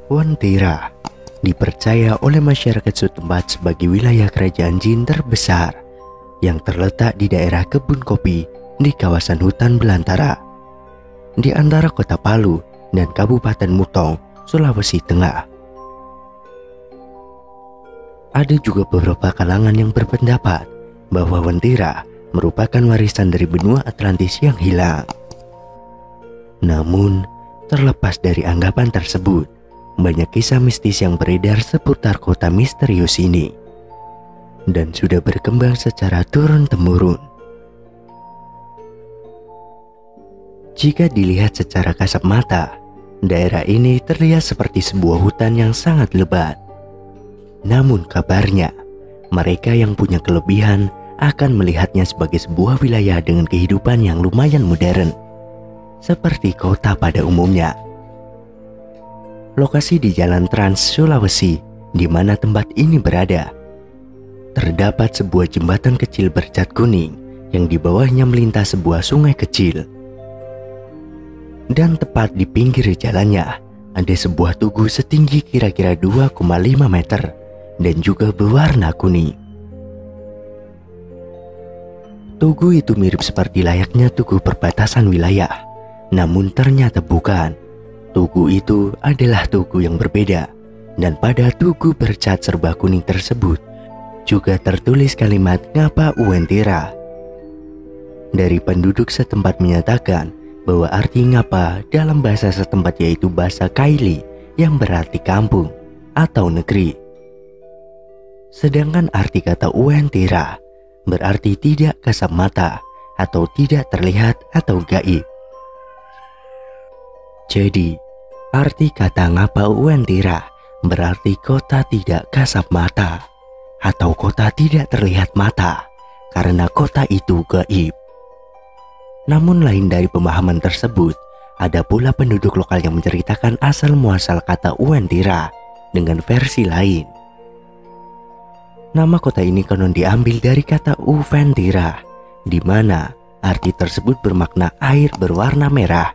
Wentira dipercaya oleh masyarakat setempat sebagai wilayah kerajaan jin terbesar yang terletak di daerah kebun kopi di kawasan hutan belantara di antara kota Palu dan Kabupaten Mutong, Sulawesi Tengah. Ada juga beberapa kalangan yang berpendapat bahwa Wentira merupakan warisan dari benua Atlantis yang hilang. Namun, terlepas dari anggapan tersebut, banyak kisah mistis yang beredar seputar kota misterius ini dan sudah berkembang secara turun-temurun. Jika dilihat secara kasat mata, daerah ini terlihat seperti sebuah hutan yang sangat lebat. Namun kabarnya, mereka yang punya kelebihan akan melihatnya sebagai sebuah wilayah dengan kehidupan yang lumayan modern, seperti kota pada umumnya. Lokasi di Jalan Trans Sulawesi, di mana tempat ini berada, terdapat sebuah jembatan kecil bercat kuning yang di bawahnya melintas sebuah sungai kecil. Dan tepat di pinggir jalannya ada sebuah tugu setinggi kira-kira 2,5 meter dan juga berwarna kuning. Tugu itu mirip seperti layaknya tugu perbatasan wilayah, namun ternyata bukan. Tugu itu adalah tugu yang berbeda, dan pada tugu bercat serba kuning tersebut juga tertulis kalimat Ngapa Uwentira. Dari penduduk setempat menyatakan bahwa arti ngapa dalam bahasa setempat yaitu bahasa Kaili yang berarti kampung atau negeri. Sedangkan arti kata Uwentira berarti tidak kasat mata atau tidak terlihat atau gaib. Jadi, arti kata Ngapa Uwentira berarti kota tidak kasat mata atau kota tidak terlihat mata karena kota itu gaib. Namun lain dari pemahaman tersebut, ada pula penduduk lokal yang menceritakan asal-muasal kata Uwentira dengan versi lain. Nama kota ini konon diambil dari kata Uwentira, di mana arti tersebut bermakna air berwarna merah.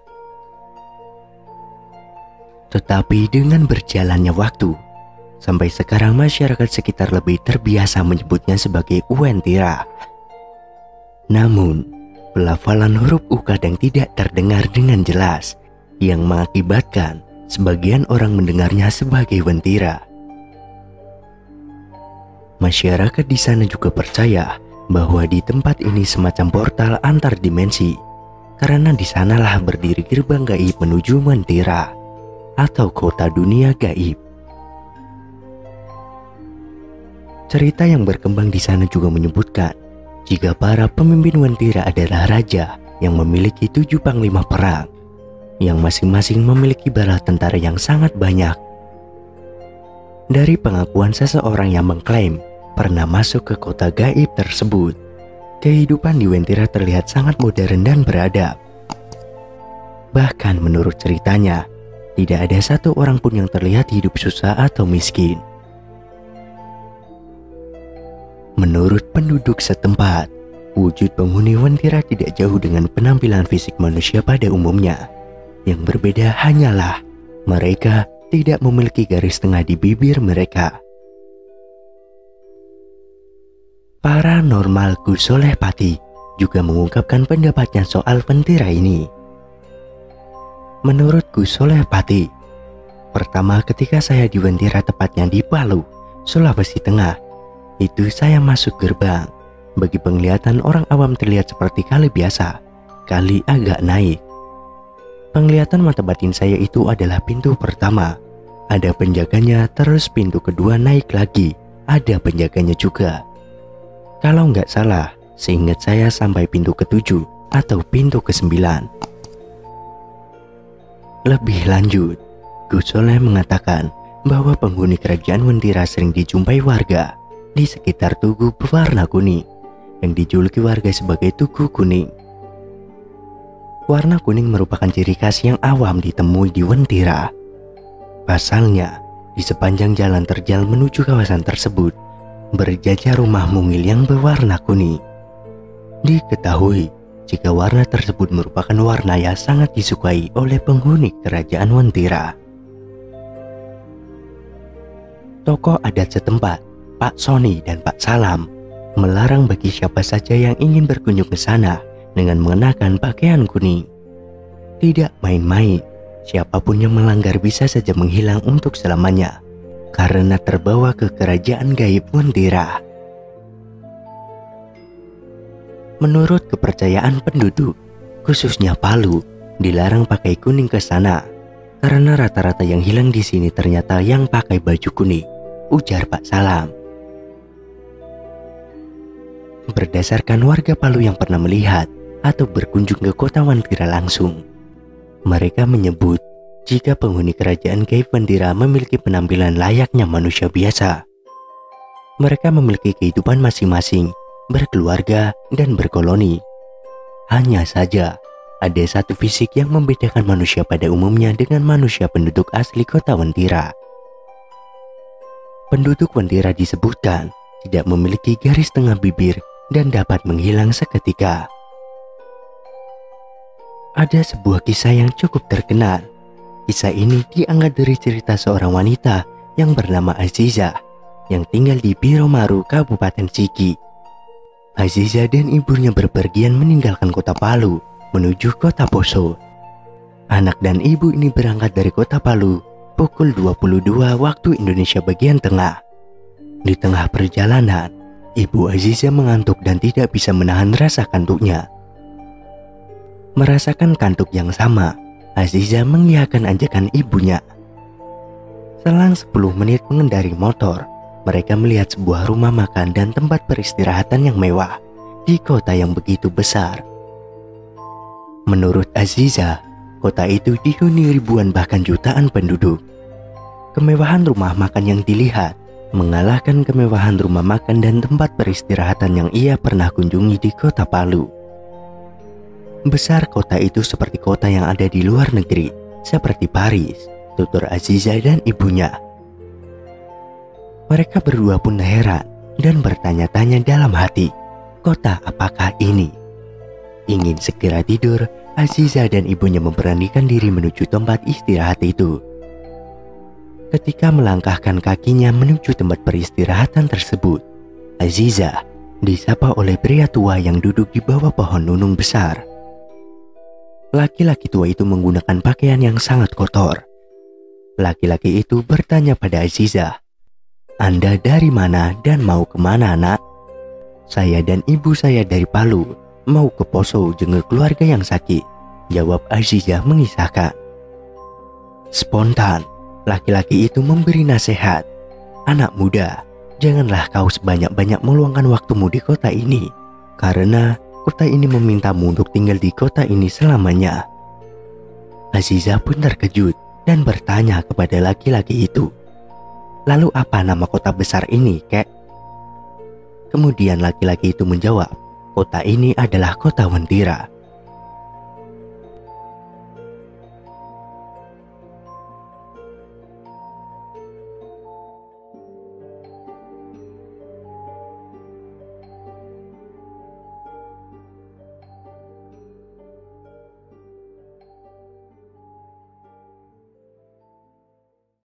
Tetapi dengan berjalannya waktu, sampai sekarang masyarakat sekitar lebih terbiasa menyebutnya sebagai Uwentira. Namun, pelafalan huruf U kadang tidak terdengar dengan jelas, yang mengakibatkan sebagian orang mendengarnya sebagai Wentira. Masyarakat di sana juga percaya bahwa di tempat ini semacam portal antar dimensi, karena di sanalah berdiri gerbang gaib menuju Wentira atau kota dunia gaib. Cerita yang berkembang di sana juga menyebutkan jika para pemimpin Wentira adalah raja yang memiliki 7 panglima perang, yang masing-masing memiliki bala tentara yang sangat banyak. Dari pengakuan seseorang yang mengklaim pernah masuk ke kota gaib tersebut, kehidupan di Wentira terlihat sangat modern dan beradab. Bahkan menurut ceritanya, tidak ada satu orang pun yang terlihat hidup susah atau miskin. Menurut penduduk setempat, wujud penghuni Wentira tidak jauh dengan penampilan fisik manusia pada umumnya. Yang berbeda hanyalah mereka tidak memiliki garis tengah di bibir mereka. Paranormal Gus Soleh Pati juga mengungkapkan pendapatnya soal Wentira ini. Menurut Gus Soleh Pati, pertama ketika saya di Wentira, tepatnya di Palu, Sulawesi Tengah, itu saya masuk gerbang. Bagi penglihatan orang awam terlihat seperti kali biasa, kali agak naik. Penglihatan mata batin saya itu adalah pintu pertama, ada penjaganya, terus pintu kedua naik lagi, ada penjaganya juga. Kalau nggak salah, seingat saya sampai pintu ke-7 atau pintu ke-9. Lebih lanjut, Gus Soleh mengatakan bahwa penghuni kerajaan Wentira sering dijumpai warga di sekitar tugu berwarna kuning yang dijuluki warga sebagai Tugu Kuning. Warna kuning merupakan ciri khas yang awam ditemui di Wentira. Pasalnya, di sepanjang jalan terjal menuju kawasan tersebut berjajar rumah mungil yang berwarna kuning. Diketahui jika warna tersebut merupakan warna yang sangat disukai oleh penghuni kerajaan Wentira. Tokoh adat setempat, Pak Soni dan Pak Salam, melarang bagi siapa saja yang ingin berkunjung ke sana dengan mengenakan pakaian kuning. Tidak main-main, siapapun yang melanggar bisa saja menghilang untuk selamanya karena terbawa ke kerajaan gaib Wentira. Menurut kepercayaan penduduk, khususnya Palu, dilarang pakai kuning ke sana karena rata-rata yang hilang di sini ternyata yang pakai baju kuning, ujar Pak Salam. Berdasarkan warga Palu yang pernah melihat atau berkunjung ke kota Wentira langsung, mereka menyebut jika penghuni kerajaan gaib Wentira memiliki penampilan layaknya manusia biasa. Mereka memiliki kehidupan masing-masing, berkeluarga dan berkoloni. Hanya saja, ada satu fisik yang membedakan manusia pada umumnya dengan manusia penduduk asli kota Wentira. Penduduk Wentira disebutkan tidak memiliki garis tengah bibir dan dapat menghilang seketika. Ada sebuah kisah yang cukup terkenal. Kisah ini diangkat dari cerita seorang wanita yang bernama Aziza yang tinggal di Biromaru, Kabupaten Sigi. Aziza dan ibunya berpergian meninggalkan kota Palu menuju kota Poso. Anak dan ibu ini berangkat dari kota Palu pukul 22 waktu Indonesia bagian tengah. Di tengah perjalanan, ibu Aziza mengantuk dan tidak bisa menahan rasa kantuknya. Merasakan kantuk yang sama, Aziza mengiyakan ajakan ibunya. Selang 10 menit mengendari motor, mereka melihat sebuah rumah makan dan tempat peristirahatan yang mewah di kota yang begitu besar. Menurut Aziza, kota itu dihuni ribuan bahkan jutaan penduduk. Kemewahan rumah makan yang dilihat mengalahkan kemewahan rumah makan dan tempat peristirahatan yang ia pernah kunjungi di kota Palu. Besar kota itu seperti kota yang ada di luar negeri, seperti Paris, tutur Aziza dan ibunya. Mereka berdua pun heran dan bertanya-tanya dalam hati, kota apakah ini? Ingin segera tidur, Aziza dan ibunya memberanikan diri menuju tempat istirahat itu. Ketika melangkahkan kakinya menuju tempat peristirahatan tersebut, Aziza disapa oleh pria tua yang duduk di bawah pohon nunung besar. Laki-laki tua itu menggunakan pakaian yang sangat kotor. Laki-laki itu bertanya pada Aziza, "Anda dari mana dan mau kemana, nak?" "Saya dan ibu saya dari Palu, mau ke Poso jenguk keluarga yang sakit," jawab Aziza mengisahkan. Spontan, laki-laki itu memberi nasihat, "Anak muda, janganlah kau sebanyak-banyak meluangkan waktumu di kota ini, karena kota ini memintamu untuk tinggal di kota ini selamanya." Aziza pun terkejut dan bertanya kepada laki-laki itu, "Lalu apa nama kota besar ini, kek?" Kemudian laki-laki itu menjawab, "Kota ini adalah kota Wentira."